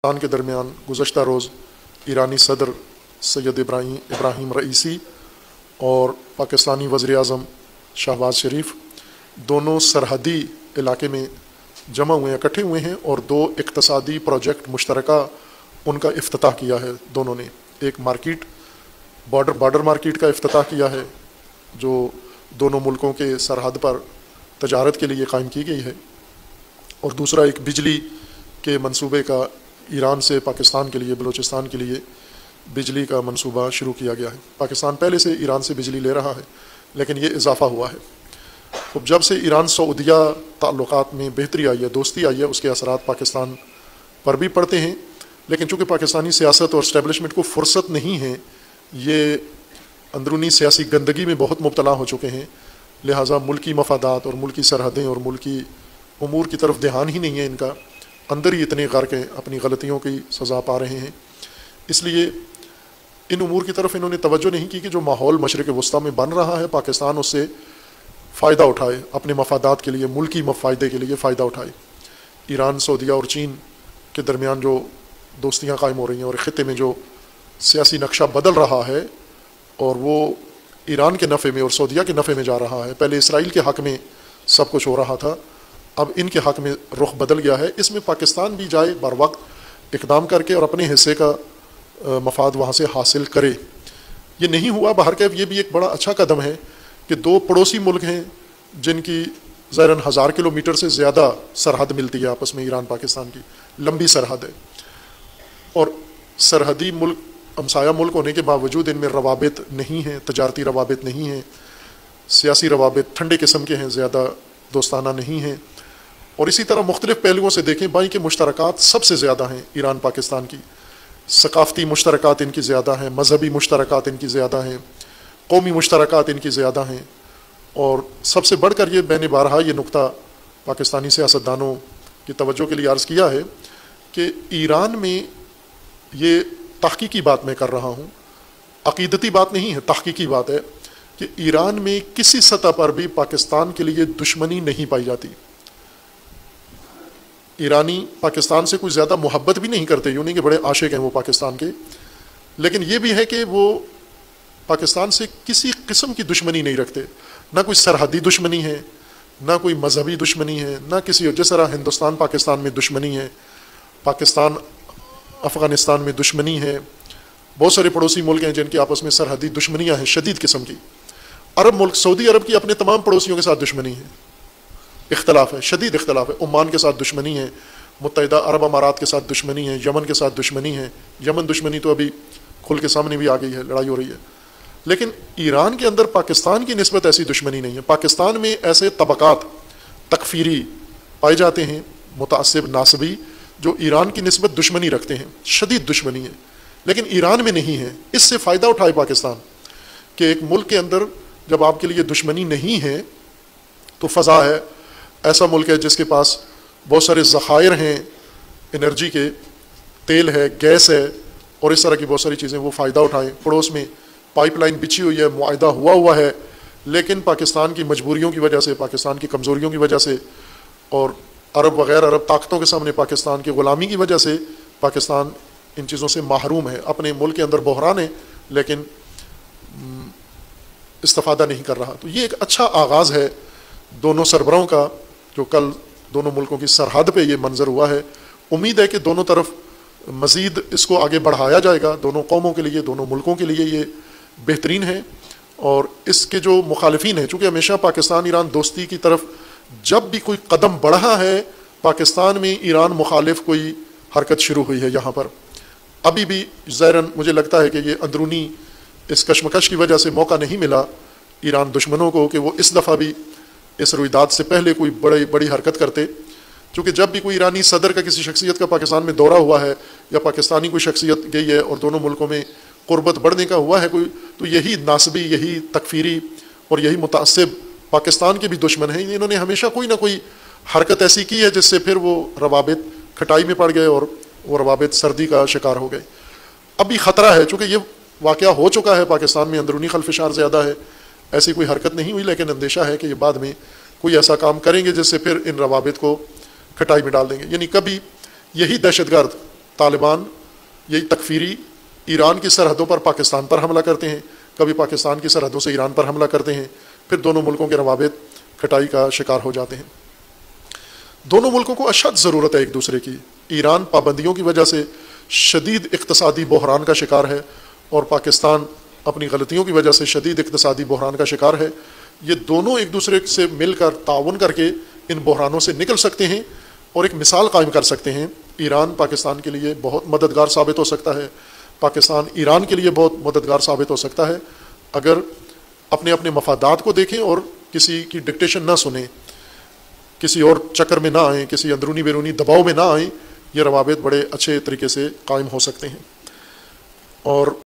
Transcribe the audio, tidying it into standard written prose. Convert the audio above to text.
पाकिस्तान के दरमियान गुज़श्ता रोज़ ईरानी सदर सैयद इब्राहीम रईसी और पाकिस्तानी वज़ीर-ए-आज़म शहबाज शरीफ दोनों सरहदी इलाके में जमा हुए इकट्ठे हुए हैं और दो इक़्तिसादी प्रोजेक्ट मुश्तरका उनका इफ्तिताह किया है। दोनों ने एक मार्केट बॉर्डर मार्केट का इफ्तिताह किया है जो दोनों मुल्कों के सरहद पर तजारत के लिए कायम की गई है, और दूसरा एक बिजली के मंसूबे का ईरान से पाकिस्तान के लिए, बलूचिस्तान के लिए बिजली का मंसूबा शुरू किया गया है। पाकिस्तान पहले से ईरान से बिजली ले रहा है, लेकिन ये इजाफ़ा हुआ है। अब जब से ईरान सऊदिया ताल्लुकात में बेहतरी आई है, दोस्ती आई है, उसके असरात पाकिस्तान पर भी पड़ते हैं। लेकिन चूँकि पाकिस्तानी सियासत और इस्टेबलिशमेंट को फुर्सत नहीं है, ये अंदरूनी सियासी गंदगी में बहुत मुब्तला हो चुके हैं, लिहाजा मुल्की मफादात और मुल्की सरहदें और मुल्की उमूर की तरफ ध्यान ही नहीं है इनका। अंदर ही इतने गर्क हैं, अपनी गलतियों की सज़ा पा रहे हैं, इसलिए इन उमूर की तरफ इन्होंने तवज्जो नहीं की कि जो माहौल मशरिक़ वस्ता में बन रहा है पाकिस्तान उससे फ़ायदा उठाए, अपने मफादात के लिए, मुल्की फ़ायदे के लिए फ़ायदा उठाए। ईरान, सऊदिया और चीन के दरमियान जो दोस्तियाँ कायम हो रही हैं और ख़ित्ते में जो सियासी नक्शा बदल रहा है और वो ईरान के नफ़े में और सऊदिया के नफ़े में जा रहा है। पहले इसराइल के हक़ में सब कुछ हो रहा था, अब इनके हक़ में रुख बदल गया है। इसमें पाकिस्तान भी जाए, बर वक्त इक़दाम करके और अपने हिस्से का मफाद वहाँ से हासिल करे। ये नहीं हुआ, बहरकैफ ये भी एक बड़ा अच्छा कदम है कि दो पड़ोसी मुल्क हैं जिनकी ज़ाहिरन 1000 किलोमीटर से ज़्यादा सरहद मिलती है आपस में, ईरान पाकिस्तान की लंबी सरहद है, और सरहदी मुल्क, हमसाया मुल्क होने के बावजूद इनमें रवाबित नहीं हैं, तजारती रवाबित नहीं हैं, सियासी रवाबित ठंडे किस्म के हैं, ज़्यादा दोस्ताना नहीं हैं। और इसी तरह मुख्तलिफ़ पहलुओं से देखें, बाई के मुश्तरकात सबसे ज़्यादा हैं ईरान पाकिस्तान की। सकाफ़ती मुश्तरकात इनकी ज़्यादा हैं, मजहबी मुश्तरकात इनकी ज़्यादा हैं, कौमी मुश्तरकात इनकी ज़्यादा हैं, और सबसे बढ़कर ये मैंने बारहा ये नुक्ता पाकिस्तानी सियासतदानों की तवज्जो के लिए अर्ज़ किया है कि ईरान में ये तहक़ीक़ी बात मैं कर रहा हूँ, अक़ीदती बात नहीं है, तहक़ीक़ी बात है कि ईरान में किसी सतह पर भी पाकिस्तान के लिए दुश्मनी नहीं पाई जाती। ईरानी पाकिस्तान से कुछ ज़्यादा मोहब्बत भी नहीं करते, यूँ नहीं कि बड़े आशिक हैं वो पाकिस्तान के, लेकिन ये भी है कि वो पाकिस्तान से किसी किस्म की दुश्मनी नहीं रखते। ना कोई सरहदी दुश्मनी है, ना कोई मजहबी दुश्मनी है, ना किसी, जिस तरह हिंदुस्तान पाकिस्तान में दुश्मनी है, पाकिस्तान अफ़गानिस्तान में दुश्मनी है, बहुत सारे पड़ोसी मुल्क हैं जिनकी आपस में सरहदी दुश्मनियाँ हैं शदीद किस्म की। अरब मुल्क, सऊदी अरब की अपने तमाम पड़ोसियों के साथ दुश्मनी है, इख्तलाफ है, शदीद इख्तलाफ है। ओमान के साथ दुश्मनी है, मुत्तहिदा अरब अमारात के साथ दुश्मनी है, यमन के साथ दुश्मनी है। यमन दुश्मनी तो अभी खुल के सामने भी आ गई है, लड़ाई हो रही है। लेकिन ईरान के अंदर पाकिस्तान की निस्बत ऐसी दुश्मनी नहीं है। पाकिस्तान में ऐसे तबकात तकफीरी पाए जाते हैं, मुतासिब नासबी, जो ईरान की निस्बत दुश्मनी रखते हैं, शदीद दुश्मनी है, लेकिन ईरान में नहीं है। इससे फ़ायदा उठाए पाकिस्तान कि एक मुल्क के अंदर जब आपके लिए दुश्मनी नहीं है तो फ़ज़ा है, ऐसा मुल्क है जिसके पास बहुत सारे ज़खायर हैं, एनर्जी के, तेल है, गैस है और इस तरह की बहुत सारी चीज़ें, वो फ़ायदा उठाएं। पड़ोस में पाइपलाइन बिछी हुई है, मुआहदा हुआ है, लेकिन पाकिस्तान की मजबूरियों की वजह से, पाकिस्तान की कमज़ोरियों की वजह से और अरब वग़ैरह अरब ताकतों के सामने पाकिस्तान की ग़ुलामी की वजह से पाकिस्तान इन चीज़ों से महरूम है। अपने मुल्क के अंदर बहरान है लेकिन इस्तिफ़ादा नहीं कर रहा। तो ये एक अच्छा आगाज़ है दोनों सरबराहों का, जो कल दोनों मुल्कों की सरहद पे ये मंजर हुआ है। उम्मीद है कि दोनों तरफ मज़ीद इसको आगे बढ़ाया जाएगा, दोनों कौमों के लिए, दोनों मुल्कों के लिए ये बेहतरीन है। और इसके जो मुखालिफिन हैं, चूँकि हमेशा पाकिस्तान ईरान दोस्ती की तरफ जब भी कोई कदम बढ़ा है, पाकिस्तान में ईरान मुखालिफ कोई हरकत शुरू हुई है यहाँ पर, अभी भी ज़ाहिरन मुझे लगता है कि ये अंदरूनी इस कशमकश की वजह से मौका नहीं मिला ईरान दुश्मनों को कि वो इस दफ़ा भी इस रुईदाद से पहले कोई बड़ी हरकत करते। क्योंकि जब भी कोई ईरानी सदर का, किसी शख्सियत का पाकिस्तान में दौरा हुआ है या पाकिस्तानी कोई शख्सियत गई है और दोनों मुल्कों में क़ुर्बत बढ़ने का हुआ है कोई, तो यही नासबी, यही तकफीरी और यही मुतासिब पाकिस्तान के भी दुश्मन हैं। इन्होंने हमेशा कोई ना कोई हरकत ऐसी की है जिससे फिर वो रवाबित खटाई में पड़ गए और वो रवाबित सर्दी का शिकार हो गए। अभी ख़तरा है, चूँकि ये वाक़या हो चुका है, पाकिस्तान में अंदरूनी खलफिशार ज़्यादा है, ऐसी कोई हरकत नहीं हुई, लेकिन अंदेशा है कि ये बाद में कोई ऐसा काम करेंगे जिससे फिर इन रवाबित को खटाई में डाल देंगे। यानी कभी यही दहशतगर्द طالبان یہی تکفیری ایران کی سرحدوں پر پاکستان پر حملہ کرتے ہیں، کبھی پاکستان کی سرحدوں سے ایران پر حملہ کرتے ہیں، پھر دونوں ملکوں کے روابط کھٹائی کا شکار ہو جاتے ہیں۔ دونوں ملکوں کو اشد ضرورت ہے ایک دوسرے کی۔ ایران پابندیوں کی وجہ سے شدید اقتصادی بحران کا شکار ہے، اور پاکستان اپنی غلطیوں کی وجہ سے شدید اقتصادی بحران کا شکار ہے۔ یہ دونوں ایک دوسرے سے مل کر تعاون کر کے ان بحرانوں سے نکل سکتے ہیں اور ایک مثال قائم کر سکتے ہیں۔ ایران پاکستان کے لیے بہت مددگار ثابت ہو سکتا ہے، پاکستان ایران کے لیے بہت مددگار ثابت ہو سکتا ہے، اگر اپنے اپنے مفادات کو دیکھیں اور کسی کی ڈکٹیشن نہ سنیں، کسی اور چکر میں نہ آئیں، کسی اندرونی بیرونی دباؤ میں نہ آئیں۔ یہ روابط بڑے اچھے طریقے سے قائم ہو سکتے ہیں۔ اور